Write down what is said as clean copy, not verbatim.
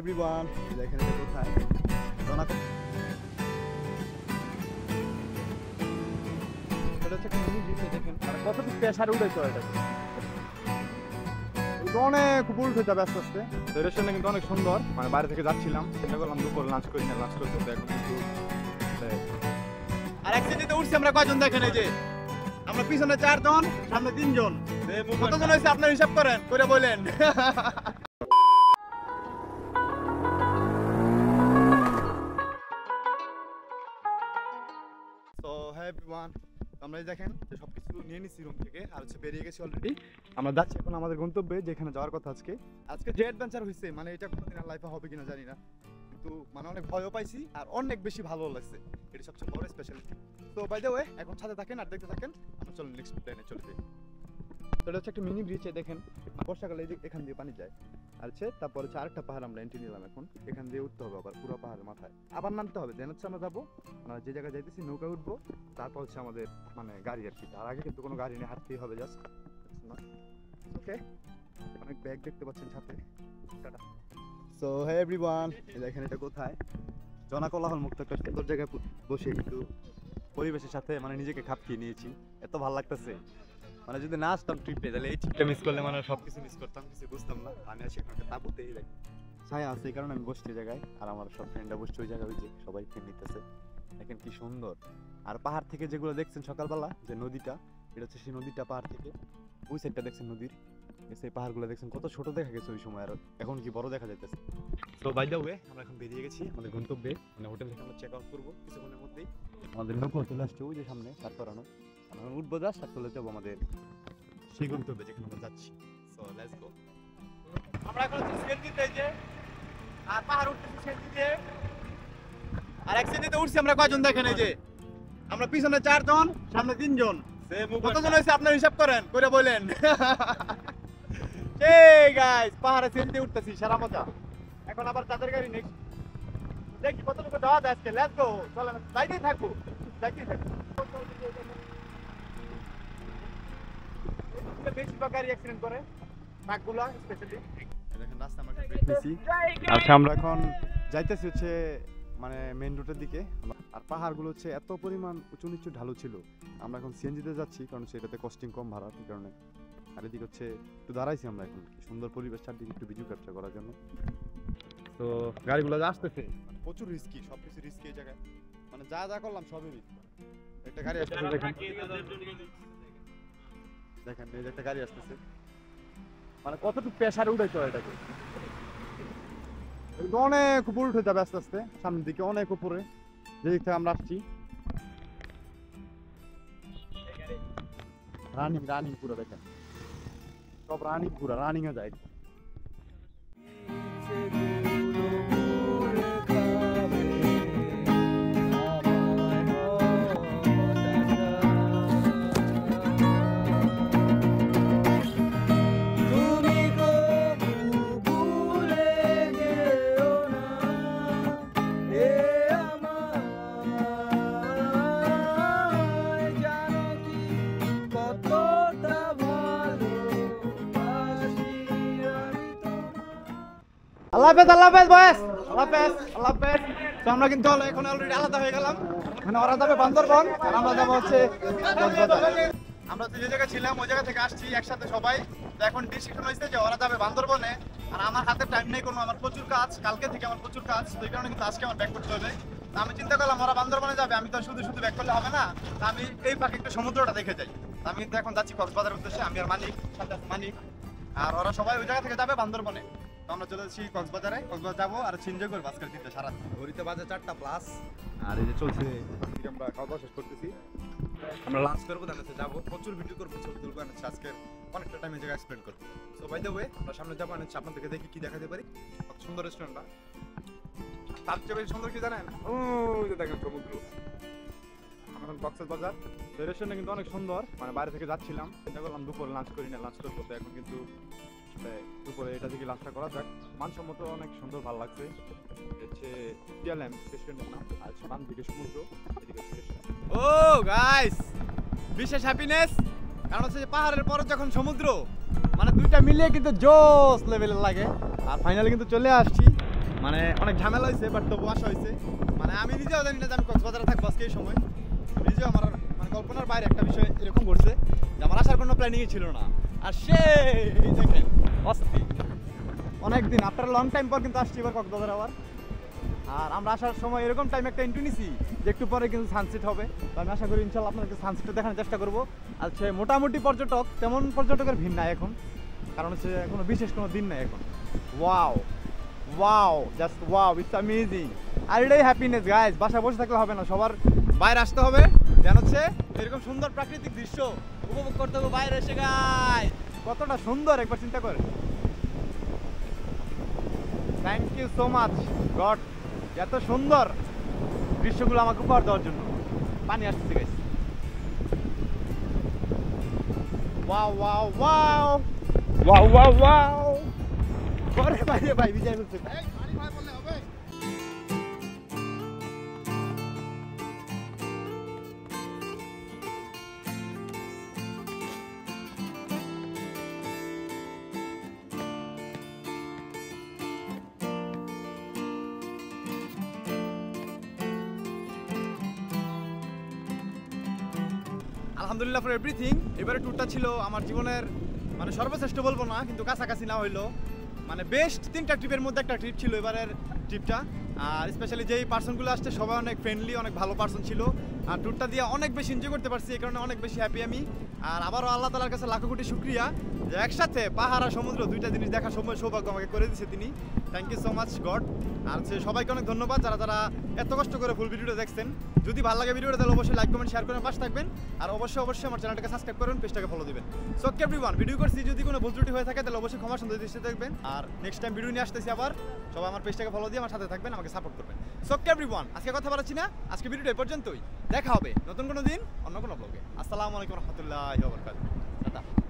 Everyone, দেখেন এটা কোথায়? এটা হচ্ছে একটা মিনি ব্রিজ। দেখেন আর কতটুকু প্রেসার উঠেছে এটা, অনেক উপর উঠে যাবে আস্তে আস্তে। তো রেস্টুরেন্টটা কিন্তু অনেক সুন্দর, মানে বাইরে থেকে যাচ্ছিলাম, চিন্তা করলাম দুপুরে লাঞ্চ করি না, লাঞ্চ করতে এখন কিন্তু আর এক সিটিতে উঠছি আমরা কয়জন দেখেন, এই যে আমরা পিছনে 4 জন, সামনে 3 জন, কতজন হয়েছে আপনার হিসাব করেন করে বলেন। আমরা দেখেন যে সবকিছু নিয়ে নিচ্ছি রুম থেকে, আর হচ্ছে বেরিয়ে গেছি অলরেডি। আমরা যাচ্ছি এখন আমাদের গন্তব্যে, যেখানে যাওয়ার কথা আজকে যে অ্যাডভেঞ্চার হয়েছে, মানে এটা কোনোদিন আর লাইফে হবে কিনা জানি না, কিন্তু মানে অনেক ভয়ও পাইছি আর অনেক বেশি ভালো লাগছে, এটা সবচেয়ে বড় স্পেশালিটি। তো বাই দ্য ওয়ে, এখন সাথে থাকেন আর দেখতে থাকেন, আমরা চলুন নেক্সট প্ল্যানে চলে যাই। তো এটা হচ্ছে একটা মিনি ব্রিজ, দেখেন বর্ষাকালে এখান দিয়ে পানি যায়, আর হচ্ছে তারপর হচ্ছে আরেকটা পাহাড় আমরা এন্ট্রি নিলাম, এখন এখান দিয়ে উঠতে হবে আবার পুরো পাহাড়ের মাথায়, আবার নামতে হবে, দেন হচ্ছে আমরা যাবো, আমরা যে জায়গায় যাইতেছি নৌকা উঠবো, তারপর হচ্ছে আমাদের মানে গাড়ি আর কি, তার আগে কিন্তু কোনো গাড়ি নিয়ে হাঁটতেই হবে জাস্ট। ওকে, অনেক ব্যাগ দেখতে পাচ্ছেন সাথে। সো হে এভরিওয়ান, দেখেন এটা কোথায়? জনকোলাহল মুক্ত একটা সুন্দর জায়গায় বসে একটু পরিবেশের সাথে মানে নিজেকে খাপ খেয়ে নিয়েছি, এত ভালো লাগতেছে। মানে যদি না আসতাম ট্রিপে, তাহলে এই ট্রিপটা মিস করলে মানে সবকিছু মিস করতাম, কিছু বুঝতাম না। আমি আসি এখন একটা তাঁবুতে, ছায়া আছে, এই কারণে আমি বসছি এই জায়গায়, আর আমার সব ফ্রেন্ডরা বসছে ওই জায়গায়, ওই যে সবাই ফ্রেন্ড নিতেছে। দেখেন কি সুন্দর। আর পাহাড় থেকে যেগুলো দেখছেন সকালবেলা, যে নদীটা, এটা হচ্ছে সেই নদীটা, পাহাড় থেকে ওই সাইডটা দেখছেন নদীর, সেই পাহাড়গুলো দেখছেন কত ছোট দেখা গেছে ওই সময়, আর এখন কি বড় দেখা যাইতেছে। তো বাই দ্য ওয়ে, আমরা এখন বেরিয়ে গেছি আমাদের গন্তব্যে, মানে হোটেল থেকে আমরা চেক আউট করবো কিছুক্ষণের মধ্যেই। আমাদের নৌকা চলে আসছে ওই যে সামনে তার করানো, আমরা উঠবো জাস্ট, আর চলে যাবো আমাদের সেই গন্তব্যে যেখানে আমরা যাচ্ছি। So let's go. আমরা এখন সেলফিতে, এই যে আর পাহাড় উঠতেছি সেলফিতে, আর এক সিটিতে উঠছি আমরা কয়জন দেখেন, এই যে আমরা পিছনে 4 জন, সামনে 3 জন, কতজন হয়েছে আপনার হিসাব করেন করে বলেন। এই গাইস, পাহাড়ে সেলফি উঠতেছি, সারা মজা। এখন আবার তাদের গাড়ি নেক্সট, দেখি কতটুকু যাওয়া যায় আজকে। লেটস গো, চলেন যাইতেই থাকবো, যাইতেই থাকবো। বেশিরভাগ গাড়ি অ্যাক্সিডেন্ট করে, ট্রাকগুলো স্পেশালি। দেখেন রাস্তা আমরা ব্রেক নিছি, আচ্ছা আমরা এখন যাইতেছি হচ্ছে মানে মেইন রোডের দিকে, আর পাহাড়গুলো হচ্ছে এত পরিমাণ উঁচু নিচু ঢালু ছিল। আমরা এখন সিএনজিতে যাচ্ছি, কারণ সেটাতে কস্টিং কম ভাড়া, এই কারণে। আর এদিকে হচ্ছে একটু দাঁড়াইছি আমরা এখন, সুন্দর পরিবেশ চারদিকে একটু ভিডিও ক্যাপচার করার জন্য। তো গাড়িগুলো আসতেছে, মানে প্রচুর রিস্কি, সবকিছু রিস্কি এই জায়গায়, মানে যা যা করলাম সবই রিস্কি। একটা গাড়ি আসতেছে, দেখেন দেখেন এই যে একটা গাড়ি আসতেছে, মানে কতটুকু প্রেসার উঠেছে এটাকে, অনেক উপর উঠে যাবে আস্তে আস্তে, সামনের দিকে অনেক উপরে, যেদিক থেকে আমরা আসছি। রানিং রানিং পুরো দেখেন, সব রানিং, পুরো রানিং এ যায়। আল্লাহ হাফেজ, আল্লাহ হাফেজ বয়েস, আল্লাহ হাফেজ, আল্লাহ হাফেজ। তো আমরা কিন্তু এখন অলরেডি আলাদা হয়ে গেলাম, মানে ওরা যাবে বান্দরবন আর আমরা যাবো হচ্ছে কক্সবাজার। আমরা যে জায়গায় ছিলাম ওই জায়গা থেকে আসছি একসাথে সবাই, তো এখন ডিসিশন হয়েছে যে ওরা যাবে বান্দরবনে, আর আমার হাতে টাইম নেই কোনো, আমার প্রচুর কাজ, কালকে থেকে আমার প্রচুর কাজ, তো এই কারণে কিন্তু আজকে আমার ব্যাক করতে হবে। আমি চিন্তা করলাম ওরা বান্দরবনে যাবে, আমি তো শুধু শুধু ব্যাক করলে হবে না, আমি এই ফাঁকে একটু সমুদ্রটা দেখে যাই। আমি কিন্তু এখন যাচ্ছি কক্সবাজারের উদ্দেশ্যে, আমি আর মানিক, সাথে মানিক, আর ওরা সবাই ওই জায়গা থেকে যাবে বান্দরবনে। তো আমরা চলে যাচ্ছি কক্সবাজারে, কক্সবাজার যাবো আর এনজয় করবো আজকের দিনটা সারা। ঘড়িতে বাজে 4টা+, আর এই যে চলছে, আমরা খাওয়া দাওয়া শেষ করতেছি, আমরা লাঞ্চ করবো, তাহলে যাবো, প্রচুর ভিডিও করবো, ছবি তুলবো, আজকের অনেকটা টাইম এই জায়গায় এক্সপ্লেন করবো। সো বাই দ্য ওয়ে, আমরা সামনে যাবো, সামনে থেকে দেখি কি দেখাতে পারি। কত সুন্দর রেস্টুরেন্টটা, তার চেয়ে বেশি সুন্দর কি জানেন, ওই যে দেখেন সমুদ্র। আমরা এখন কক্সবাজার, তো রেস্টুরেন্টটা কিন্তু অনেক সুন্দর, মানে বাইরে থেকে যাচ্ছিলাম, চিন্তা করলাম দুপুরে লাঞ্চ করি না, লাঞ্চ করবো, তো এখন কিন্তু দুপুরে এটা থেকে লাঞ্চটা করা যাক। মানসম্মত অনেক সুন্দর, ভালো লাগছে। হচ্ছে রেস্টুরেন্টের নাম, আর বাম দিকে সমুদ্র, এদিকে ও গাইস, বিশেষ হ্যাপিনেস, কারণ হচ্ছে যে পাহাড়ের পরে যখন সমুদ্র, মানে দুইটা মিলিয়ে কিন্তু জোস লেভেলের লাগে। আর ফাইনালি কিন্তু চলে আসছি মানে অনেক ঝামেলা হয়েছে, বাট তবু আসা হয়েছে। মানে আমি নিজেও জানি না যে আমি কক্সবাজারে থাকবো আজকে এই সময়। আমি নিজেও আমার মানে কল্পনার বাইরে একটা বিষয় এরকম ঘটছে যে আমার আসার কোনো প্ল্যানিংই ছিল না। আর সেই দেখেন অস্থি অনেকদিন আফটার লং টাইম পর কিন্তু আসছি এবার কক্সবাজার আবার। আর আমরা আসার সময় এরকম টাইম একটা এন্ট্রি নিছি যে একটু পরে কিন্তু সানসেট হবে। তো আমি আশা করি ইনশাল্লাহ আপনাদেরকে সানসেটটা দেখানোর চেষ্টা করবো। আচ্ছা মোটামুটি পর্যটক, তেমন পর্যটকের ভিড় নাই এখন, কারণ হচ্ছে কোনো বিশেষ কোনো দিন নাই এখন। Wow wow, just wow, it's amazing. আর এটাই হ্যাপিনেস গাইজ, বাসায় বসে থাকলে হবে না, সবার বাইরে আসতে হবে। দেন হচ্ছে এরকম সুন্দর প্রাকৃতিক দৃশ্য উপভোগ করতে হবে বাইরে এসে। গাইজ কতটা সুন্দর একবার চিন্তা করে। Thank you so much God, এত সুন্দর দৃশ্যগুলো আমাকে উপহার দেওয়ার জন্য। পানি আসতেছে guys. Wow wow wow wow wow wow. ঘরে বাইরে ভাই বিজয় বলছে পানি ভাই বললে হবে। আলহামদুলিল্লাহ ফর এভরিথিং। এবারে ট্যুরটা ছিল আমার জীবনের মানে সর্বশ্রেষ্ঠ বলবো না, কিন্তু কাছাকাছি না হইলো মানে বেস্ট 3টা ট্রিপের মধ্যে একটা ট্রিপ ছিল এবারের ট্রিপটা। আর স্পেশালি যেই পার্সনগুলো আসছে সবাই অনেক ফ্রেন্ডলি, অনেক ভালো পার্সন ছিল। আর ট্যুরটা দিয়ে অনেক বেশি এনজয় করতে পারছি, এই কারণে অনেক বেশি হ্যাপি আমি। আর আবারও আল্লাহ তাআলার কাছে লাখো কোটি শুকরিয়া যে একসাথে পাহাড় আর সমুদ্র দুইটা জিনিস দেখার সময় সৌভাগ্য আমাকে করে দিয়েছে তিনি। Thank you so much God. আর সবাইকে অনেক ধন্যবাদ যারা যারা এত কষ্ট করে ফুল ভিডিওটা দেখছেন। যদি ভালো লাগে ভিডিওটা তাহলে অবশ্যই লাইক কমেন্ট শেয়ার করে পাশে থাকবেন। আর অবশ্যই আমার চ্যানেলটাকে সাবস্ক্রাইব করবেন, পেজটাকে ফলো দিবেন। সো এভরিওয়ান, ভিডিও করছি যদি কোনো ভুল ত্রুটি হয়ে থাকে তাহলে অবশ্যই ক্ষমা সুন্দর দৃষ্টিতে দেখবেন। আর নেক্সট টাইম ভিডিও নিয়ে আসতেছি আবার। সবাই আমার পেজটাকে ফলো দিয়ে আমার সাথে থাকবেন, আমাকে সাপোর্ট করবেন। সো এভরিওয়ান, আজকে কথা বলাচ্ছি না, আজকে ভিডিওটা এই পর্যন্তই। দেখা হবে নতুন কোনো দিন অন্য কোনো ব্লগে। আসসালামু আলাইকুম রহমতুল্লাহি ওয়া বারাকাতুহু।